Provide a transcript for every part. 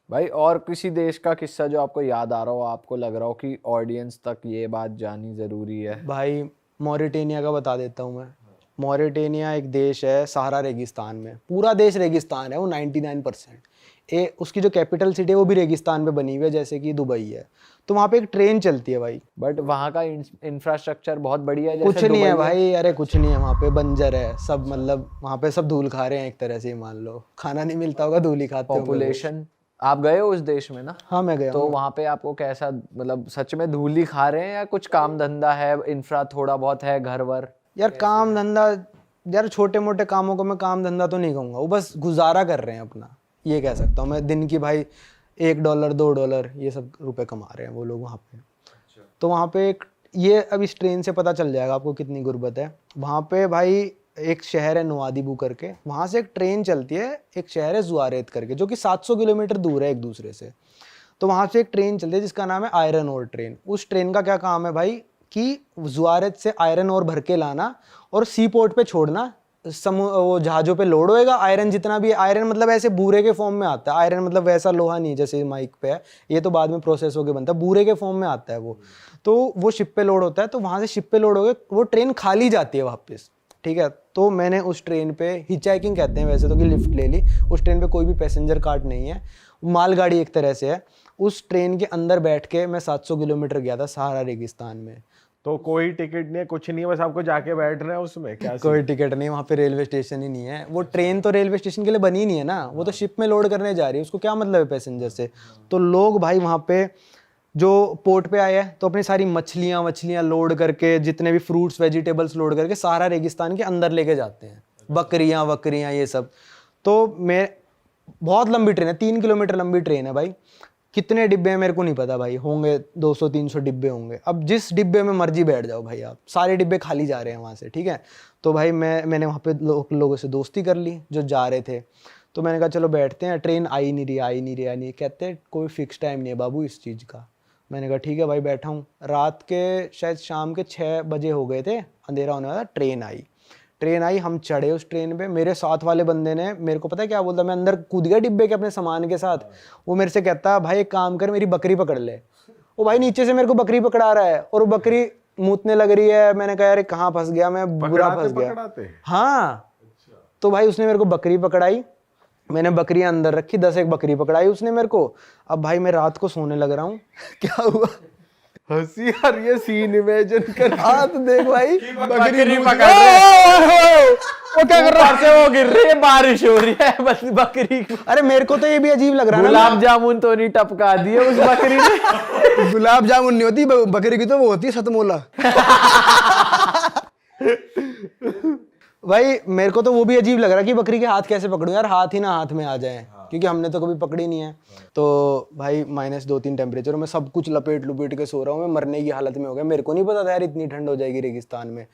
भाई और किसी देश का किस्सा जो आपको याद आ रहा हो, आपको लग रहा हो कि ऑडियंस तक ये बात जानी जरूरी है? भाई मॉरिटेनिया का बता देता हूँ मैं। मॉरिटेनिया एक देश है सहारा रेगिस्तान में, पूरा देश रेगिस्तान है वो 99%। उसकी जो कैपिटल सिटी है वो भी रेगिस्तान पे बनी हुई है, जैसे कि दुबई है। तो वहाँ पे एक ट्रेन चलती है भाई। बट वहाँ का इंफ्रास्ट्रक्चर बहुत बढ़िया है, कुछ जैसे नहीं है दुबई भाई, अरे कुछ नहीं है वहाँ पे, बंजर है सब। मतलब वहाँ पे सब धूल खा रहे हैं एक तरह से, मान लो खाना नहीं मिलता होगा, धूल ही खाते होंगे वो। पॉपुलेशन, आप गए हो उस देश में ना? हाँ मैं गया तो हूँ। वहाँ पे आपको कैसा, मतलब सच में धूल ही खा रहे हैं या कुछ काम धंधा है, इंफ्रा थोड़ा बहुत है, घर वर? यार काम धंधा, यार छोटे मोटे कामों को मैं काम धंधा तो नहीं कहूँगा, वो बस गुजारा कर रहे हैं अपना, ये कह सकता हूँ मैं। दिन की भाई $1 $2 ये सब रुपए कमा रहे हैं वो लोग वहाँ पे। तो वहाँ पे एक, ये अब इस ट्रेन से पता चल जाएगा आपको कितनी गुर्बत है वहाँ पे भाई। एक शहर है नवादिबू करके, वहाँ से एक ट्रेन चलती है, एक शहर है जुआरेत करके जो कि 700 किलोमीटर दूर है एक दूसरे से। तो वहाँ से एक ट्रेन चलती है जिसका नाम है आयरन ओर ट्रेन। उस ट्रेन का क्या काम है भाई कि जुआरेत से आयरन ओर भर के लाना और सी पोर्ट पे छोड़ना। वो जहाज़ों पे लोड होएगा आयरन, जितना भी आयरन मतलब ऐसे बूरे के फॉर्म में आता है। आयरन मतलब वैसा लोहा नहीं जैसे माइक पे है, ये तो बाद में प्रोसेस होके बनता है, बूरे के फॉर्म में आता है वो। तो वो शिप पे लोड होता है, तो वहाँ से शिप पे लोड हो गए, वो ट्रेन खाली जाती है वापस, ठीक है। तो मैंने उस ट्रेन पे हिचहाइकिंग कहते हैं वैसे तो, कि लिफ्ट ले ली। उस ट्रेन पे कोई भी पैसेंजर कार्ट नहीं है, मालगाड़ी एक तरह से है। उस ट्रेन के अंदर बैठ के मैं 700 किलोमीटर गया था सहारा रेगिस्तान में। तो कोई टिकट नहीं है, कुछ नहीं है, बस आपको जाके बैठना है उसमें? क्या कोई टिकट नहीं, वहाँ पे रेलवे स्टेशन ही नहीं है। वो ट्रेन तो रेलवे स्टेशन के लिए बनी नहीं है ना, वो तो शिप में लोड करने जा रही है, उसको क्या मतलब है पैसेंजर से। तो लोग भाई वहाँ पे जो पोर्ट पे आए हैं तो अपनी सारी मछलियाँ लोड करके, जितने भी फ्रूट्स वेजिटेबल्स लोड करके सहारा रेगिस्तान के अंदर लेके जाते हैं। बकरियाँ ये सब। तो मैं, बहुत लंबी ट्रेन है, 3 किलोमीटर लंबी ट्रेन है भाई। कितने डिब्बे हैं मेरे को नहीं पता भाई, होंगे 200-300 डिब्बे होंगे। अब जिस डिब्बे में मर्जी बैठ जाओ भाई आप, सारे डिब्बे खाली जा रहे हैं वहाँ से, ठीक है। तो भाई मैंने वहाँ पे लोगों से दोस्ती कर ली जो जा रहे थे। तो मैंने कहा चलो बैठते हैं, ट्रेन आई नहीं रही। कहते कोई फिक्स टाइम नहीं है बाबू इस चीज़ का। मैंने कहा ठीक है भाई, बैठा हूँ। रात के शायद शाम के 6 बजे हो गए थे, अंधेरा होने वाला। ट्रेन आई, हम चढ़े उस ट्रेन पे। मेरे साथ वाले बंदे ने मेरे को पता है क्या बोलता, मैं अंदर कूद गया डिब्बे के अपने सामान के साथ। वो मेरे से कहता भाई एक काम कर, मेरी बकरी पकड़ ले। वो भाई नीचे से मेरे को बकरी पकड़ा रहा है और वो बकरी मूतने लग रही है। मैंने कहा यार कहाँ फंस गया मैं, बुरा फंस गया। हाँ, तो भाई उसने मेरे को बकरी पकड़ाई, मैंने बकरियां अंदर रखी, 10 एक बकरी पकड़ाई उसने मेरे को। अब भाई मैं रात को सोने लग रहा हूँ क्या हुआ, हंसी आ रही है, सीन इमेजिन कर। हाँ तो देख भाई बकरी पकड़ रहे, वो क्या कर रहा है, वो गिर रही है, बारिश हो रही है, बस बकरी। अरे मेरे को तो ये भी अजीब लग रहा है ना। गुलाब जामुन तो नहीं टपका दिए उस बकरी ने? गुलाब जामुन नहीं होती बकरी की, तो वो होती है सतमोला। भाई मेरे को तो वो भी अजीब लग रहा है कि बकरी के हाथ कैसे पकड़ूं यार, हाथ ही ना हाथ में आ जाए, क्योंकि हमने तो कभी पकड़ी नहीं है। तो भाई -2-3 टेम्परेचर, मैं सब कुछ लपेट के सो रहा हूँ, मैं मरने की हालत में हो गया। मेरे को नहीं पता था यार इतनी ठंड हो जाएगी रेगिस्तान में।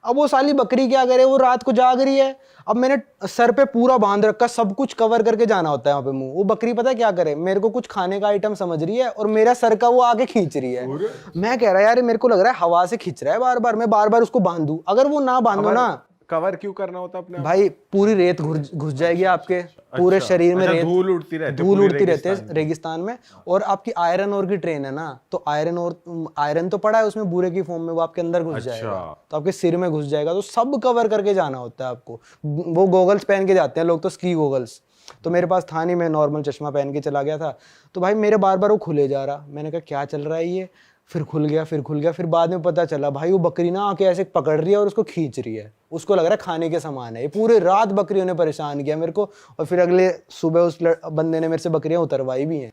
अब वो साली बकरी क्या करे, वो रात को जाग रही है। अब मैंने सर पे पूरा बांध रखा, सब कुछ कवर करके जाना होता है वहाँ पे मुंह। वो बकरी पता है क्या करे, मेरे को कुछ खाने का आइटम समझ रही है और मेरा सर का वो आगे खींच रही है। मैं कह रहा यार मेरे को लग रहा है हवा से खींच रहा है बार बार, मैं बार बार उसको बांधू। अगर वो ना बांधो ना, कवर क्यों करना होता अपने भाई पूरी रेत घुस जाएगी आपके पूरे शरीर में। रेत धूल उड़ती रहती है रेगिस्तान में। और आपकी आयरन ओर की ट्रेन है ना, तो आयरन तो पड़ा है उसमें बूरे की फॉर्म में, वो आपके अंदर घुस जाएगा, तो आपके सिर में घुस जाएगा। तो सब कवर करके जाना होता है आपको। वो गोगल्स पहन के जाते हैं लोग, तो स्की गोगल्स। तो मेरे पास था नहीं, मैं नॉर्मल चश्मा पहन के चला गया था। तो भाई मेरे बार बार वो खुले जा रहा, मैंने कहा क्या चल रहा है ये, फिर खुल गया। फिर बाद में पता चला भाई वो बकरी ना आके ऐसे पकड़ रही है और उसको खींच रही है, उसको लग रहा है खाने के सामान है। ये पूरे रात बकरियों ने परेशान किया मेरे को। और फिर अगले सुबह उस बंदे ने मेरे से बकरियां उतरवाई भी हैं।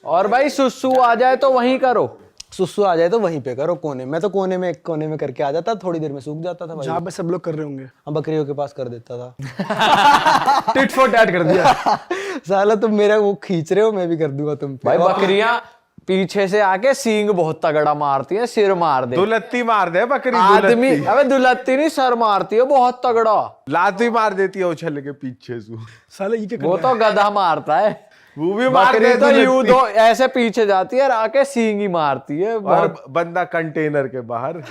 और भाई सुसु आ जाए तो वहीं करो, सुसु आ जाए तो वहीं पे करो, कोने में। तो कोने में करके आ जाता, थोड़ी देर में सूख जाता था भाई, जहाँ पे सब लोग कर रहे होंगे। हाँ बकरियों के पास कर देता था। टिट फॉर टैट कर दिया। साला तुम मेरा वो खींच रहे हो, मैं भी कर दूंगा तुम पे। भाई बकरियां पीछे से आके सींग बहुत तगड़ा मारती है, सिर मार दे, दुलत्ती मार दे बकरी। आदमी अबे दुलत्ती नहीं, सर मारती है बहुत तगड़ा, लात भी मार देती है उछल के पीछे से। साला ये क्या कर वो रहा तो गधा मारता है, वो भी मार बकरी दे तो यूं दो ऐसे पीछे जाती है और आके सींग ही मारती है। और बंदा कंटेनर के बाहर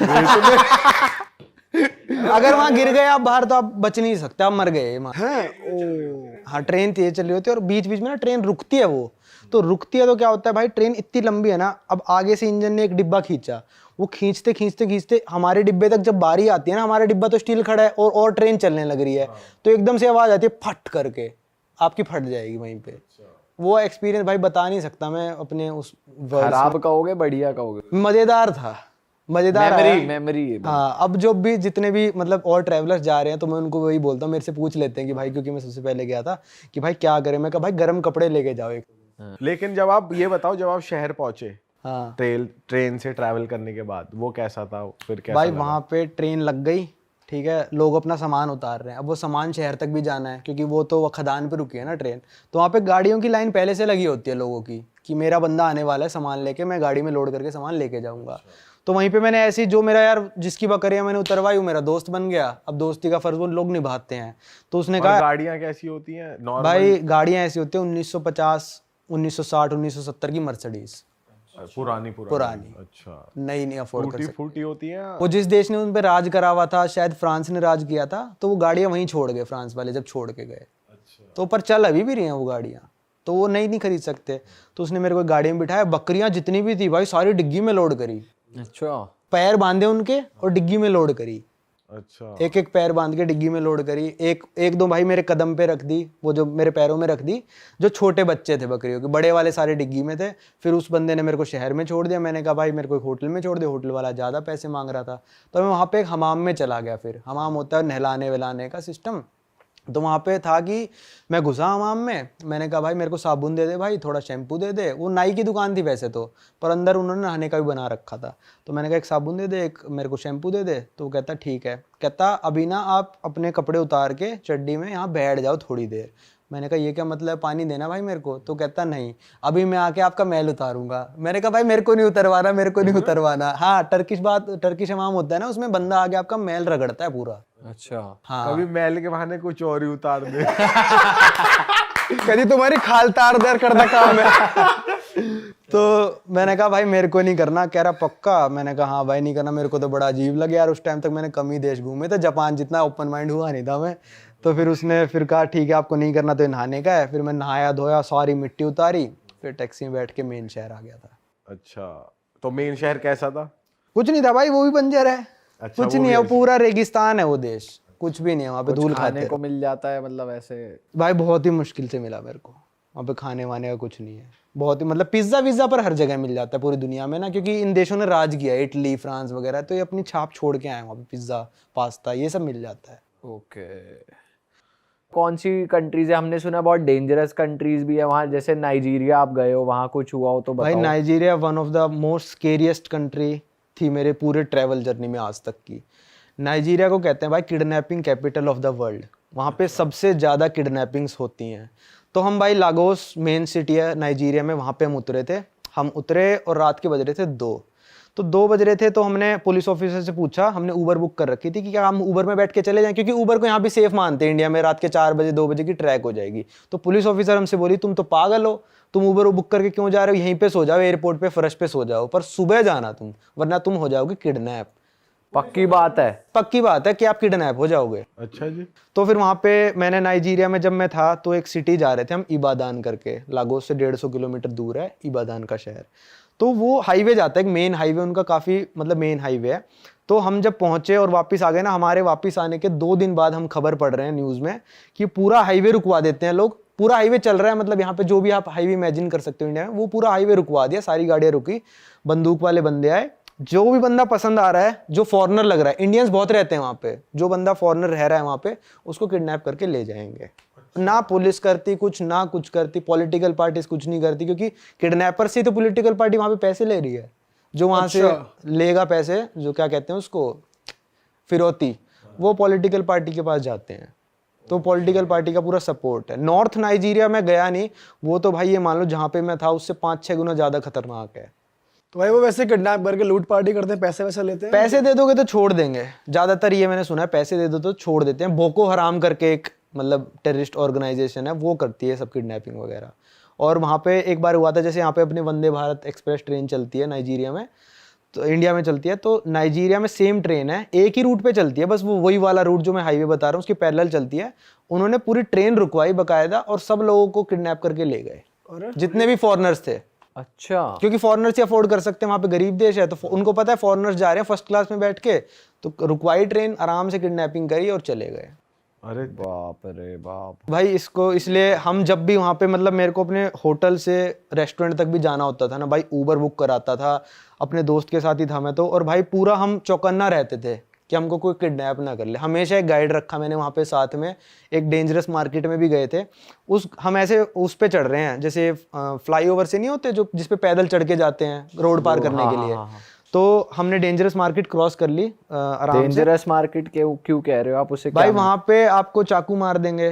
अगर वहां गिर गए आप बाहर तो आप बच नहीं सकते, आप मर गए वहाँ। हैं ओ हाँ ट्रेन तेज चल रही होती है और बीच बीच में ना ट्रेन रुकती है, वो तो रुकती है तो क्या होता है भाई, ट्रेन इतनी लंबी है ना, अब आगे से इंजन ने एक डिब्बा खींचा, वो खींचते खींचते खींचते हमारे डिब्बे तक जब बारी आती है ना, हमारा डिब्बा तो स्टील खड़ा है और ट्रेन चलने लग रही है, तो एकदम से आवाज आती है फट करके, आपकी फट जाएगी वहीं पे। वो एक्सपीरियंस भाई बता नहीं सकता मैं अपने उस वर्ड खराब कहोगे बढ़िया कहोगे? से। मजेदार था, मजेदार मेमोरी आया। मेमोरी हाँ अब जो भी जितने भी मतलब और ट्रैवलर्स जा रहे हैं तो मैं उनको वही बोलता हूँ, मेरे से पूछ लेते हैं कि भाई, क्योंकि मैं सबसे पहले गया था, कि भाई क्या करें, मैं कहा भाई गर्म कपड़े लेके जाओ एक। लेकिन जब आप ये बताओ, जब आप शहर पहुंचे हाँ ट्रेन से ट्रैवल करने के बाद, वो कैसा था फिर? कैसा भाई लगा? वहाँ पे ट्रेन लग गई, ठीक है, लोग अपना सामान उतार रहे हैं, अब वो सामान शहर तक भी जाना है क्योंकि वो तो खदान पे रुकी है ना ट्रेन, तो वहाँ पे गाड़ियों की लाइन पहले से लगी होती है लोगों की, कि मेरा बंदा आने वाला है सामान लेके, मैं गाड़ी में लोड करके सामान लेके जाऊंगा। तो वहीं पे मैंने ऐसी जो मेरा यार जिसकी बकरियां मैंने उतरवाई, वो मेरा दोस्त बन गया। अब दोस्ती का फर्ज वो लोग निभाते हैं, तो उसने और कहा गाड़ियां कैसी होती हैं नॉर्मल? भाई गाड़ियां ऐसी होती है 1950 1960 1970 की मर्सिडीज, पुरानी। अच्छा, नई नहीं अफोर्ड कर टूटी सकते। फूटी होती है? वो जिस देश ने उन पे राज करा हुआ था, शायद फ्रांस ने राज किया था, तो वो गाड़ियां वहीं छोड़ गए फ्रांस वाले जब छोड़ के गए। तो पर चल अभी भी रही हैं वो गाड़ियां, तो वो नहीं खरीद सकते। तो उसने मेरे को गाड़ी में बिठाया, बकरियां जितनी भी थी भाई सारी डिग्गी में लोड करी, अच्छा पैर बांधे उनके और डिग्गी में लोड करी, अच्छा, एक एक पैर बांध के डिग्गी में लोड करी। एक दो भाई मेरे कदम पे रख दी, वो जो मेरे पैरों में रख दी, जो छोटे बच्चे थे बकरियों के, बड़े वाले सारे डिग्गी में थे। फिर उस बंदे ने मेरे को शहर में छोड़ दिया, मैंने कहा भाई मेरे को एक होटल में छोड़ दिया, होटल वाला ज़्यादा पैसे मांग रहा था, तो मैं वहाँ पे एक हमाम में चला गया। फिर हमाम होता है नहलाने वहलाने का सिस्टम, तो वहाँ पे था कि मैं घुसा हमाम में, मैंने कहा भाई मेरे को साबुन दे दे भाई, थोड़ा शैम्पू दे दे। वो नाई की दुकान थी वैसे तो, पर अंदर उन्होंने नहाने का भी बना रखा था। तो मैंने कहा एक साबुन दे दे, एक मेरे को शैम्पू दे दे। तो वो कहता ठीक है, कहता अभी ना आप अपने कपड़े उतार के चड्डी में यहाँ बैठ जाओ थोड़ी देर। मैंने कहा ये क्या मतलब है, पानी देना भाई मेरे को? तो कहता नहीं, अभी मैं आके आपका मैल उतारूंगा। मैंने कहा भाई मेरे को नहीं उतरवाना, मेरे को नहीं उतरवाना। हाँ टर्किश हमाम होता है ना, उसमें बंदा आके आपका मैल रगड़ता है पूरा। अच्छा हाँ कभी मैल के बहाने कुछ और ही उतार दे। कभी तुम्हारी खाल तार दर करना काम है। तो मैंने कहा भाई मेरे को नहीं करना। कह रहा पक्का? मैंने कहा हाँ भाई नहीं करना। मेरे को तो बड़ा अजीब लगे यार, उस टाइम तक मैंने कम ही देश घूमे थे, जापान जितना ओपन माइंड हुआ नहीं था मैं। तो फिर उसने फिर कहा ठीक है आपको नहीं करना तो नहाने का है। फिर मैं नहाया धोया, सारी मिट्टी उतारी, फिर टैक्सी में बैठ के मेन शहर आ गया था। अच्छा, तो मेन शहर कैसा था? कुछ नहीं था भाई, वो भी बंजर है। अच्छा, कुछ वो नहीं भी है, ऐसे? पूरा रेगिस्तान है वो देश, कुछ भी नहीं है वहाँ पे। धूल खाने खाते को मिल जाता है मतलब ऐसे? भाई बहुत ही मुश्किल से मिला मेरे को वहाँ पे, खाने वाने का कुछ नहीं है। बहुत ही मतलब पिज्जा विज्जा पर हर जगह मिल जाता है पूरी दुनिया में ना, क्योंकि इन देशों ने राज किया है, इटली फ्रांस वगैरह, तो ये अपनी छाप छोड़ के आए वहाँ पे। पिज्जा पास्ता ये सब मिल जाता है। ओके। कौन सी कंट्रीज है? हमने सुना बहुत डेंजरस कंट्रीज भी है वहाँ, जैसे नाइजीरिया आप गए हो, वहाँ कुछ हुआ हो तो भाई बताओ। Nigeria one of the most scariest country थी मेरे पूरे ट्रैवल जर्नी में आज तक की। नाइजीरिया को कहते हैं भाई kidnapping capital of the world. वहाँ पे सबसे ज़्यादा किडनैपिंग्स होती हैं। तो हम भाई लागोस मेन सिटी है नाइजीरिया में, वहाँ पे हम उतरे थे। हम उतरे और रात के बज रहे थे 2। तो 2 बज रहे थे तो हमने पुलिस ऑफिसर से पूछा, हमने ऊबर बुक कर रखी थी कि क्या हम ऊबर में बैठ के चले जाएं, क्योंकि ऊबर को यहाँ भी सेफ मानते हैं इंडिया में, रात के 4 बजे 2 बजे की ट्रैक हो जाएगी। तो पुलिस ऑफिसर हमसे बोली तुम तो पागल हो, तुम ऊबर बुक करके क्यों जा रहे हो, यहीं पे सो जाओ, एयरपोर्ट पे फर्श पे सो जाओ, पर सुबह जाना तुम, वरना तुम हो जाओगे किडनैप। पक्की बात है? पक्की बात है कि आप किडनैप हो जाओगे। अच्छा जी। तो फिर वहाँ पे मैंने नाइजीरिया में जब मैं था तो एक सिटी जा रहे थे हम, इबादान करके, लागोस से 150 किलोमीटर दूर है इबादान का शहर। तो वो हाईवे जाता है, एक मेन हाईवे उनका, काफ़ी मतलब मेन हाईवे है। तो हम जब पहुंचे और वापस आ गए ना, हमारे वापस आने के 2 दिन बाद हम खबर पढ़ रहे हैं न्यूज़ में कि पूरा हाईवे रुकवा देते हैं लोग। पूरा हाईवे चल रहा है, मतलब यहाँ पे जो भी आप हाईवे इमेजिन कर सकते हो इंडिया में, वो पूरा हाईवे रुकवा दिया, सारी गाड़ियाँ रुकी, बंदूक वाले बंदे आए। जो भी बंदा पसंद आ रहा है, जो फॉरेनर लग रहा है, इंडियंस बहुत रहते हैं वहाँ पे, जो बंदा फॉरेनर रह रहा है वहाँ पे, उसको किडनैप करके ले जाएंगे। ना पुलिस करती कुछ, ना कुछ करती, पॉलिटिकल पार्टीज कुछ नहीं करती, क्योंकि किडनैपर से तो पॉलिटिकल पार्टी वहाँ पे पैसे ले रही है। जो वहाँ से लेगा पैसे, जो क्या कहते हैं उसको, फिरौती, वो पॉलिटिकल पार्टी के पास जाते हैं। तो पॉलिटिकल पार्टी का पूरा सपोर्ट है। नॉर्थ नाइजीरिया में गया नहीं, वो तो भाई ये मान लो जहाँ पे मैं था उससे 5-6 गुना ज़्यादा खतरनाक है। तो भाई वो वैसे किडनैप करके लूट पार्टी करते हैं, पैसे वैसे लेते हैं? पैसे दे दोगे तो छोड़ देंगे, ज़्यादातर ये मैंने सुना है, पैसे दे दो तो छोड़ देते हैं। बोको हराम करके एक मतलब टेररिस्ट ऑर्गेनाइजेशन है, वो करती है सब किडनैपिंग वगैरह। और वहाँ पे एक बार हुआ था, जैसे यहाँ पे अपने वंदे भारत एक्सप्रेस ट्रेन चलती है नाइजीरिया में, तो इंडिया में चलती है, तो नाइजीरिया में सेम ट्रेन है, एक ही रूट पे चलती है, बस वो वही वाला रूट जो मैं हाईवे बता रहा हूँ उसकी पैरेलल चलती है। उन्होंने पूरी ट्रेन रुकवाई बकायदा और सब लोगों को किडनैप करके ले गए, अरे जितने भी फॉरेनर्स थे, अच्छा क्योंकि फॉरेनर्स ही अफोर्ड कर सकते हैं, वहाँ पे गरीब देश है, तो उनको पता है फॉरेनर्स जा रहे हैं फर्स्ट क्लास में बैठ के, तो रुकवाई ट्रेन, आराम से किडनैपिंग करी और चले गए। अरे बाप रे बाप। भाई इसको इसलिए हम जब भी वहाँ पे मतलब मेरे को अपने होटल से रेस्टोरेंट तक भी जाना होता था ना भाई, ऊबर बुक कराता था, अपने दोस्त के साथ ही था मैं तो, और भाई पूरा हम चौकन्ना रहते थे कि हमको कोई किडनैप ना कर ले। हमेशा एक गाइड रखा मैंने वहाँ पे साथ में, एक डेंजरस मार्केट में भी गए थे, हम ऐसे उस पे चढ़ रहे हैं जैसे फ्लाईओवर से नहीं होते जो जिस पे पैदल चढ़ के जाते हैं रोड पार करने के लिए, तो हमने डेंजरस मार्केट क्रॉस कर ली आराम से। डेंजरस मार्केट क्यों कह रहे हो आप उसे? भाई वहाँ पे आपको चाकू मार देंगे,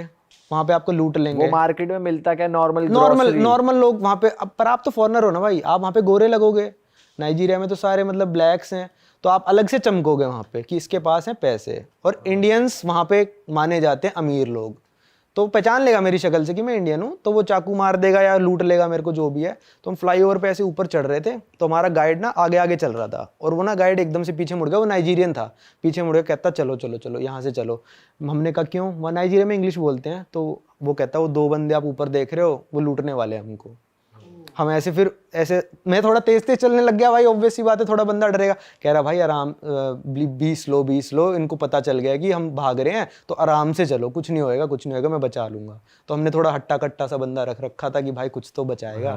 वहाँ पे आपको लूट लेंगे। वो मार्केट में मिलता क्या? नॉर्मल नॉर्मल लोग वहाँ पे, पर आप तो फॉरेनर हो ना भाई, आप वहाँ पे गोरे लगोगे, नाइजीरिया में तो सारे मतलब ब्लैक्स हैं, तो आप अलग से चमकोगे वहाँ पे कि इसके पास हैं पैसे। और इंडियंस वहाँ पे माने जाते हैं अमीर लोग, तो पहचान लेगा मेरी शक्ल से कि मैं इंडियन हूँ, तो वो चाकू मार देगा या लूट लेगा मेरे को, जो भी है। तो हम फ्लाईओवर पे ऐसे ऊपर चढ़ रहे थे, तो हमारा गाइड ना आगे आगे चल रहा था, और वो ना गाइड एकदम से पीछे मुड़ गया, वो नाइजीरियन था, पीछे मुड़ गया, कहता चलो चलो चलो यहाँ से चलो। हमने कहा क्यों? वो नाइजीरिया में इंग्लिश बोलते हैं, तो वो कहता वो 2 बंदे आप ऊपर देख रहे हो वो लूटने वाले हैं हमको। हम ऐसे फिर ऐसे मैं थोड़ा तेज तेज चलने लग गया भाई, ऑब्वियस सी बात है थोड़ा बंदा डरेगा। कह रहा भाई आराम, 20 लो, इनको पता चल गया कि हम भाग रहे हैं, तो आराम से चलो, कुछ नहीं होएगा कुछ नहीं होएगा, मैं बचा लूंगा। तो हमने थोड़ा हट्टा कट्टा सा बंदा रख रखा था कि भाई कुछ तो बचाएगा।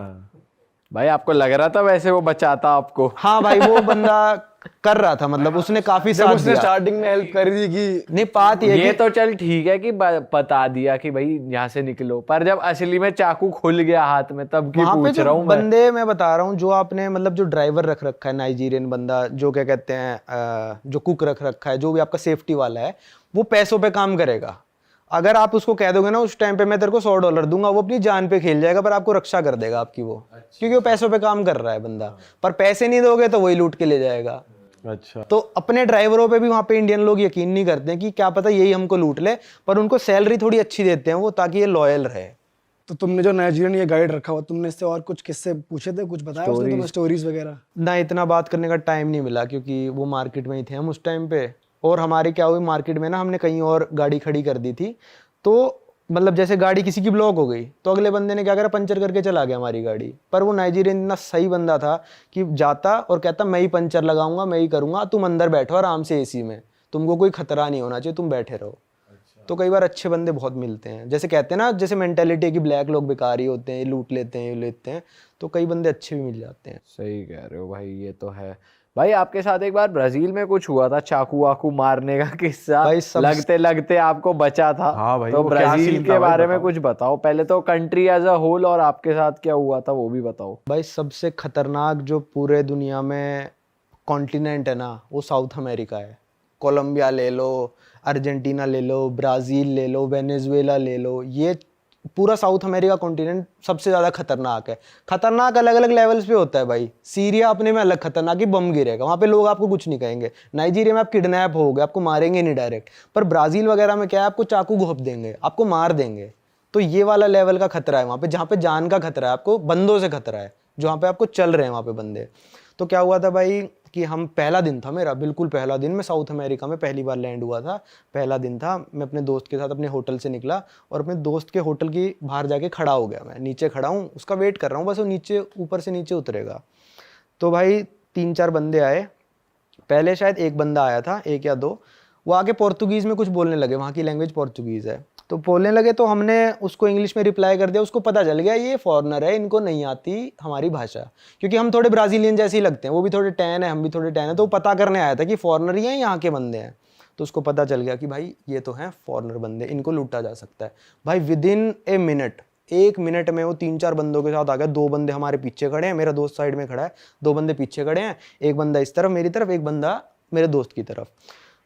भाई आपको लग रहा था वैसे वो बचाता आपको? हाँ भाई वो बंदा कर रहा था, मतलब उसने काफी जब साथ उसने दिया। स्टार्टिंग में हेल्प करी थी कि नहीं बात ये तो चल ठीक है कि बता दिया कि भाई यहाँ से निकलो, पर जब असली में चाकू खुल गया हाथ में तब की वहाँ पे पूछ रहा हूँ मैं। बंदे मैं बता रहा हूँ जो आपने मतलब जो ड्राइवर रख रखा है नाइजीरियन बंदा, जो क्या कहते हैं जो कुक रख रखा है, जो भी आपका सेफ्टी वाला है, वो पैसों पे काम करेगा। अगर आप उसको कह दोगे ना उस टाइम पे मैं तेरे को $100 दूंगा, वो अपनी जान पे खेल जाएगा, पर आपको रक्षा कर देगा आपकी वो, क्योंकि वो पैसों पे काम कर रहा है बंदा। पर पैसे नहीं दोगे तो वही लूट के ले जाएगा। अच्छा, तो अपने ड्राइवरों पे भी वहाँ पे इंडियन लोग यकीन नहीं करते हैं कि क्या पता यही हमको लूट ले, पर उनको सैलरी थोड़ी अच्छी देते हैं वो, ताकि ये लॉयल रहे। तो तुमने जो नाइजीरियन ये गाइड रखा हुआ, तुमने इससे और कुछ किस्से पूछे थे, कुछ बताया उसने तुम्हें, स्टोरीज वगैरह? ना इतना बात करने का टाइम नहीं मिला, क्योंकि वो मार्केट में ही थे हम उस टाइम पे, और हमारी क्या हुई मार्केट में ना, हमने कहीं और गाड़ी खड़ी कर दी थी, तो मतलब जैसे गाड़ी किसी की ब्लॉक हो गई, तो अगले बंदे ने क्या करा, पंचर करके चला गया हमारी गाड़ी। पर वो नाइजीरियन इतना सही बंदा था कि जाता और कहता मैं ही पंचर लगाऊंगा, मैं ही करूंगा, तुम अंदर बैठो आराम से एसी में, तुमको कोई खतरा नहीं होना चाहिए, तुम बैठे रहो। तो कई बार अच्छे बंदे बहुत मिलते हैं, जैसे कहते हैं ना, जैसे मेंटेलिटी है कि ब्लैक लोग बेकार ही होते हैं, लूट लेते हैं, ये लेते हैं, तो कई बंदे अच्छे भी मिल जाते हैं। सही कह रहे हो भाई, ये तो है। भाई आपके साथ एक बार ब्राजील में कुछ हुआ था, चाकू वाकू मारने का किस्सा, भाई सब लगते लगते आपको बचा था। हाँ भाई, तो वो क्या ब्राजील सीन के था भाई, बारे में बताओ। कुछ बताओ पहले तो, कंट्री एज अ होल, और आपके साथ क्या हुआ था वो भी बताओ। भाई सबसे खतरनाक जो पूरे दुनिया में कॉन्टिनेंट है ना, वो साउथ अमेरिका है। कोलंबिया ले लो, अर्जेंटीना ले लो, ब्राज़ील ले लो, वेनेजुएला ले लो, ये पूरा साउथ अमेरिका कॉन्टिनेंट सबसे ज़्यादा खतरनाक है। खतरनाक अलग अलग लेवल्स पे होता है भाई। सीरिया अपने में अलग खतरनाक, ही बम गिरेगा वहाँ पे, लोग आपको कुछ नहीं कहेंगे। नाइजीरिया में आप किडनैप होगे, आपको मारेंगे नहीं डायरेक्ट, पर ब्राज़ील वगैरह में क्या है, आपको चाकू घोंप देंगे, आपको मार देंगे। तो ये वाला लेवल का खतरा है वहाँ पे, जहाँ पे जान का खतरा है, आपको बंदों से खतरा है, जहाँ पे आपको चल रहे हैं वहाँ पे बंदे। तो क्या हुआ था भाई कि हम, पहला दिन था मेरा, बिल्कुल पहला दिन, मैं साउथ अमेरिका में पहली बार लैंड हुआ था, पहला दिन था। मैं अपने दोस्त के साथ अपने होटल से निकला, और अपने दोस्त के होटल की बाहर जाके खड़ा हो गया। मैं नीचे खड़ा हूँ, उसका वेट कर रहा हूँ, बस वो नीचे ऊपर से नीचे उतरेगा। तो भाई 3-4 बंदे आए, पहले शायद एक बंदा आया था, 1 या 2, वो आके पोर्तुगीज़ में कुछ बोलने लगे, वहाँ की लैंग्वेज पोर्तुगीज़ है, तो बोलने लगे, तो हमने उसको इंग्लिश में रिप्लाई कर दिया। उसको पता चल गया ये फॉरेनर है, इनको नहीं आती हमारी भाषा, क्योंकि हम थोड़े ब्राज़ीलियन जैसे ही लगते हैं, वो भी थोड़े टैन है, हम भी थोड़े टैन है, तो वो पता करने आया था कि फॉरेनर ही हैं, यहाँ के बंदे हैं। तो उसको पता चल गया कि भाई ये तो हैं फॉरेनर बंदे, इनको लूटा जा सकता है। भाई विदिन ए मिनट, 1 मिनट में वो 3-4 बंदों के साथ आ गया। 2 बंदे हमारे पीछे खड़े हैं, मेरा दोस्त साइड में खड़ा है, 2 बंदे पीछे खड़े हैं, एक बंदा इस तरफ मेरी तरफ, एक बंदा मेरे दोस्त की तरफ।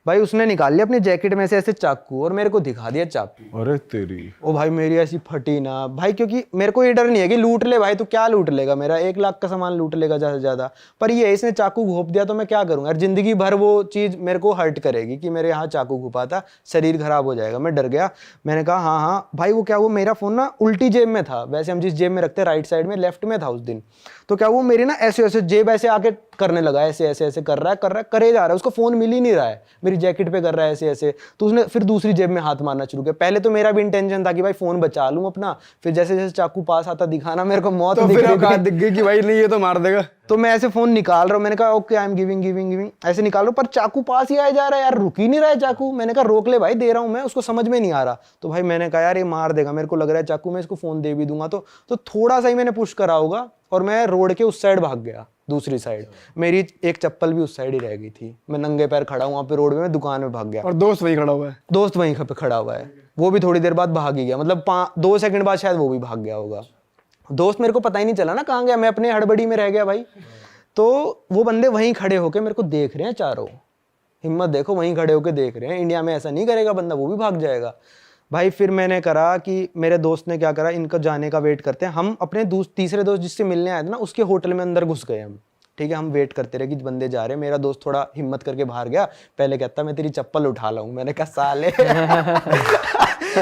भाई उसने निकाल लिया अपनी जैकेट में से ऐसे चाकू और मेरे को दिखा दिया चाकू। अरे तेरी। ओ भाई मेरी ऐसी फटी ना भाई, क्योंकि मेरे को ये डर नहीं है कि लूट ले भाई, तो क्या लूट लेगा, मेरा 1 लाख का सामान लूट लेगा ज्यादा से ज्यादा। पर ये इसने चाकू घोंप दिया तो मैं क्या करूंगा यार, जिंदगी भर वो चीज मेरे को हर्ट करेगी कि मेरे यहाँ चाकू घुपा था, शरीर खराब हो जाएगा। मैं डर गया, मैंने कहा हाँ हाँ भाई। वो क्या हुआ, मेरा फोन ना उल्टी जेब में था, वैसे हम जिस जेब में रखते हैं राइट साइड में, लेफ्ट में था उस दिन। तो क्या वो मेरी ना ऐसे ऐसे जेब ऐसे आके करने लगा, ऐसे ऐसे ऐसे कर रहा है करे जा रहा है, उसको फोन मिल ही नहीं रहा है, मेरी जैकेट पे कर रहा है ऐसे ऐसे। तो उसने फिर दूसरी जेब में हाथ मारना शुरू किया। पहले तो मेरा भी इंटेंशन था कि भाई फोन बचा लूं अपना, फिर जैसे जैसे चाकू पास आता दिखाना मेरे को मौत तो दिख फिर रही औकात थी। दिख गई कि भाई नहीं ये तो मार देगा। तो मैं ऐसे फोन निकाल रहा हूँ, मैंने कहा ओके आई एम गिविंग ऐसे निकाल रहा हूँ, पर चाकू पास ही आया जा रहा है यार, रुक ही नहीं रहा है चाकू। मैंने कहा रोक ले भाई, दे रहा हूँ मैं, उसको समझ में नहीं आ रहा। तो भाई मैंने कहा यार ये मार देगा, मेरे को लग रहा है चाकू, मैं इसको फोन दे भी दूंगा। तो थोड़ा सा ही मैंने पुश करा होगा और मैं रोड के उस साइड भाग गया, दूसरी साइड। मेरी एक चप्पल भी उस साइड ही रह गई थी, मैं नंगे पैर खड़ा हूँ वहाँ पे रोड में, मैं दुकान में भाग गया। और दोस्त वही खड़ा हुआ है। दोस्त वहीं पे खड़ा हुआ है, वो भी थोड़ी देर बाद भाग ही गया, मतलब 2 सेकंड बाद शायद वो भी भाग गया होगा। दोस्त मेरे को पता ही नहीं चला ना कहाँ गया, मैं अपने हड़बड़ी में रह गया भाई। तो वो बंदे वहीं खड़े होके मेरे को देख रहे हैं चारों, हिम्मत देखो, वहीं खड़े होके देख रहे हैं। इंडिया में ऐसा नहीं करेगा बंदा, वो भी भाग जाएगा भाई। फिर मैंने करा कि मेरे दोस्त ने क्या करा, इनका जाने का वेट करते हैं हम, अपने तीसरे दोस्त जिससे मिलने आए थे ना उसके होटल में अंदर घुस गए हम। ठीक है, हम वेट करते रहे कि बंदे जा रहे हैं। मेरा दोस्त थोड़ा हिम्मत करके बाहर गया, पहले कहता मैं तेरी चप्पल उठा लाऊं। मैंने कहा साले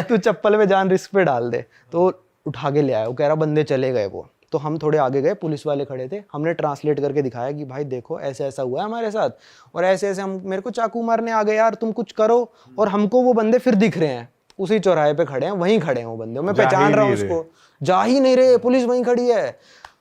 तू चप्पल में जान रिस्क पे डाल दे। तो उठा के ले आया, वो कह रहा बंदे चले गए वो। तो हम थोड़े आगे गए, पुलिस वाले खड़े थे, हमने ट्रांसलेट करके दिखाया कि भाई देखो ऐसे ऐसा हुआ है हमारे साथ, और ऐसे ऐसे हम, मेरे को चाकू मारने आ गए यार, तुम कुछ करो। और हमको वो बंदे फिर दिख रहे हैं, उसी चौराहे पे खड़े हैं, वहीं खड़े हैं वो बंदे, मैं पहचान रहा हूँ उसको, जा ही नहीं रहे, पुलिस वहीं खड़ी है।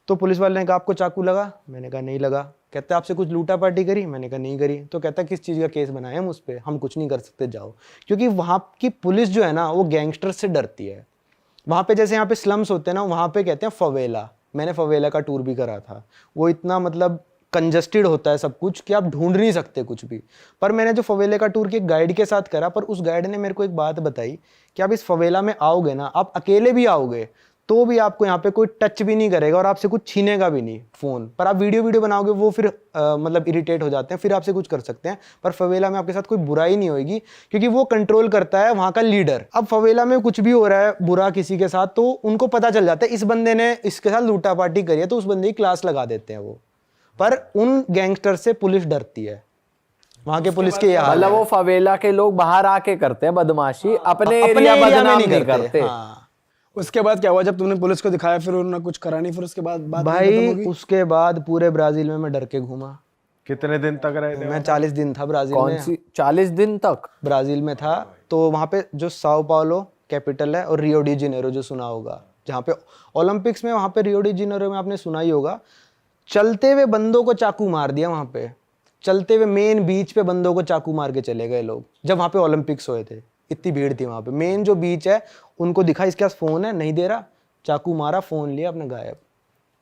तो पुलिस वाले ने कहा आपको चाकू लगा? मैंने कहा नहीं लगा। कहते आपसे कुछ लूटा पार्टी करी? मैंने कहा नहीं करी। तो कहता किस चीज़ का केस बनाए हम उस पर? हम कुछ नहीं कर सकते, जाओ। क्योंकि वहाँ की पुलिस जो है ना वो गैंगस्टर से डरती है। वहाँ पे जैसे यहाँ पे स्लम्स होते हैं ना, वहाँ पे कहते हैं फवेला। मैंने फवेला का टूर भी करा था। वो इतना मतलब कंजस्टेड होता है सब कुछ कि आप ढूंढ नहीं सकते कुछ भी। पर मैंने जो फवेला का टूर की एक गाइड के साथ करा, पर उस गाइड ने मेरे को एक बात बताई कि आप इस फवेला में आओगे ना, आप अकेले भी आओगे तो भी आपको यहाँ पे कोई टच भी नहीं करेगा और आपसे कुछ छीनेगा भी नहीं फ़ोन। पर आप वीडियो बनाओगे वो फिर मतलब इरिटेट हो जाते हैं, फिर आपसे कुछ कर सकते हैं। पर फवेला में आपके साथ कोई बुराई नहीं होगी क्योंकि वो कंट्रोल करता है वहाँ का लीडर। अब फवेला में कुछ भी हो रहा है बुरा किसी के साथ तो उनको पता चल जाता है इस बंदे ने इसके साथ लूटा पार्टी करी है, तो उस बंदे की क्लास लगा देते हैं वो। पर उन गैंगस्टर से पुलिस डरती है, वहाँ के पुलिस के हाल मतलब है। वो फवेला के लोग बाहर आके करते हैं बदमाशी, अपने अपने एरिया एरिया में बदनाम नहीं नहीं करते, करते। हाँ। उसके बाद क्या हुआ जब तुमने पुलिस को दिखाया, फिर उन्होंने कुछ करा नहीं, फिर उसके बाद बात नहीं खत्म भाई होगी? उसके बाद पूरे ब्राजील में मैं डर के घूमा। कितने दिन तक रहे थे? मैं 40 दिन था ब्राजील कौन में। सी 40 दिन तक? ब्राजील में था। तो वहाँ पे जो साओ पाउलो कैपिटल है और रियो डी जेनेरो जो सुना होगा, जहाँ पे ओलंपिक्स में, वहाँ पे रियो डी जेनेरो में आपने सुना ही होगा, चलते हुए बंदों को चाकू मार दिया। वहाँ पे चलते हुए मेन बीच पे बंदों को चाकू मार के चले गए लोग, जब वहाँ पे ओलंपिक्स हुए थे। इतनी भीड़ थी वहाँ पे। मेन जो बीच है उनको दिखा इसके पास फ़ोन है, नहीं दे रहा, चाकू मारा, फ़ोन लिया, अपना गायब।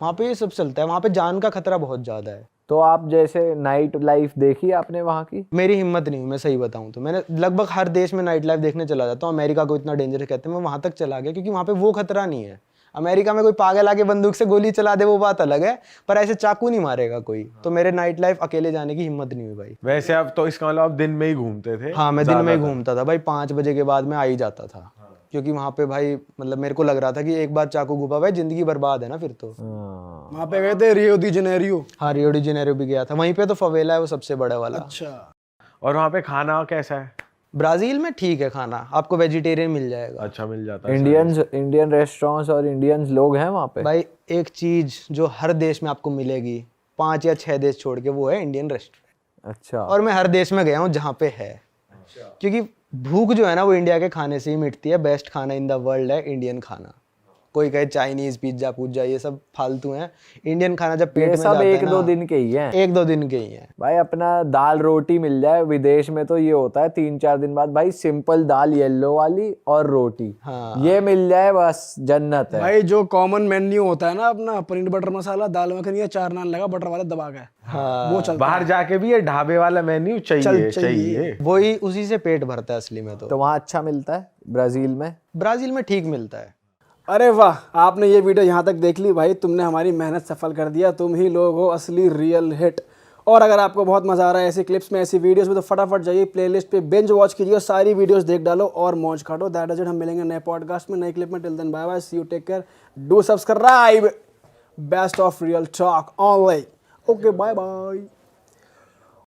वहाँ पे ये सब चलता है, वहाँ पे जान का खतरा बहुत ज़्यादा है। तो आप जैसे नाइट लाइफ देखी आपने वहाँ की? मेरी हिम्मत नहीं हुई, मैं सही बताऊं तो। मैंने लगभग हर देश में नाइट लाइफ देखने चला जाता हूँ। अमेरिका को इतना डेंजरस कहते हैं, मैं वहाँ तक चला गया क्योंकि वहाँ पे वो खतरा नहीं है। अमेरिका में कोई पागल आके बंदूक से गोली चला दे वो बात अलग है, पर ऐसे चाकू नहीं मारेगा कोई। तो मेरे नाइट लाइफ अकेले जाने की हिम्मत नहीं हुई भाई। वैसे आप तो इसका मतलब आप दिन में ही घूमते थे? हाँ, मैं दिन में ही घूमता था भाई। 5 बजे के बाद मैं आ ही जाता था, क्योंकि वहाँ पे भाई मतलब मेरे को लग रहा था कि एक बार चाकू घुपा भाई जिंदगी बर्बाद है ना फिर तो। वहाँ पे गए थे रियो दी जेनेरियो? हाँ, रियो डी जेनेरो भी गया था। वहीं पे तो फवेला है वो सबसे बड़ा वाला। अच्छा। और वहाँ पे खाना कैसा है? ब्राजील में ठीक है खाना, आपको वेजिटेरियन मिल जाएगा। अच्छा मिल जाता है? इंडियन रेस्टोरेंट्स और इंडियंस लोग हैं वहाँ पे? भाई एक चीज जो हर देश में आपको मिलेगी 5 या 6 देश छोड़ के, वो है इंडियन रेस्टोरेंट। अच्छा। और मैं हर देश में गया हूँ जहाँ पे है। क्योंकि भूख जो है ना वो इंडिया के खाने से ही मिटती है। बेस्ट खाना इन द वर्ल्ड है इंडियन खाना। कोई कहे चाइनीज पिज्जा पुज्जा ये सब फालतू हैं। इंडियन खाना जब पेट ये में सब जाता है 1-2 ना, दिन के ही हैं। 1-2 दिन के ही हैं भाई अपना दाल रोटी मिल जाए, विदेश में तो ये होता है 3-4 दिन बाद भाई सिंपल दाल येलो वाली और रोटी, हाँ। ये मिल जाए बस जन्नत है। भाई जो कॉमन मेन्यू होता है ना अपना, पनीर बटर मसाला, दाल मखनी, 4 नान लगा बटर वाला दबा के, हाँ। वो चलता बाहर जाके भी ये ढाबे वाला मेन्यू चाहिए। वही उसी से पेट भरता है असली में। तो वहाँ अच्छा मिलता है ब्राजील में? ब्राजील में ठीक मिलता है। अरे वाह, आपने ये वीडियो यहाँ तक देख ली भाई, तुमने हमारी मेहनत सफल कर दिया। तुम ही लोग हो असली रियल हिट। और अगर आपको बहुत मजा आ रहा है ऐसी क्लिप्स में, ऐसी वीडियोस में, तो फटाफट जाइए प्लेलिस्ट पे बिंज वॉच कीजिए, सारी वीडियोस देख डालो और मौज काटो। That is it. हम मिलेंगे नए पॉडकास्ट में, नई क्लिप में। Till then bye bye, see you, take care, do subscribe. Best of Real Talk online. Okay, bye bye.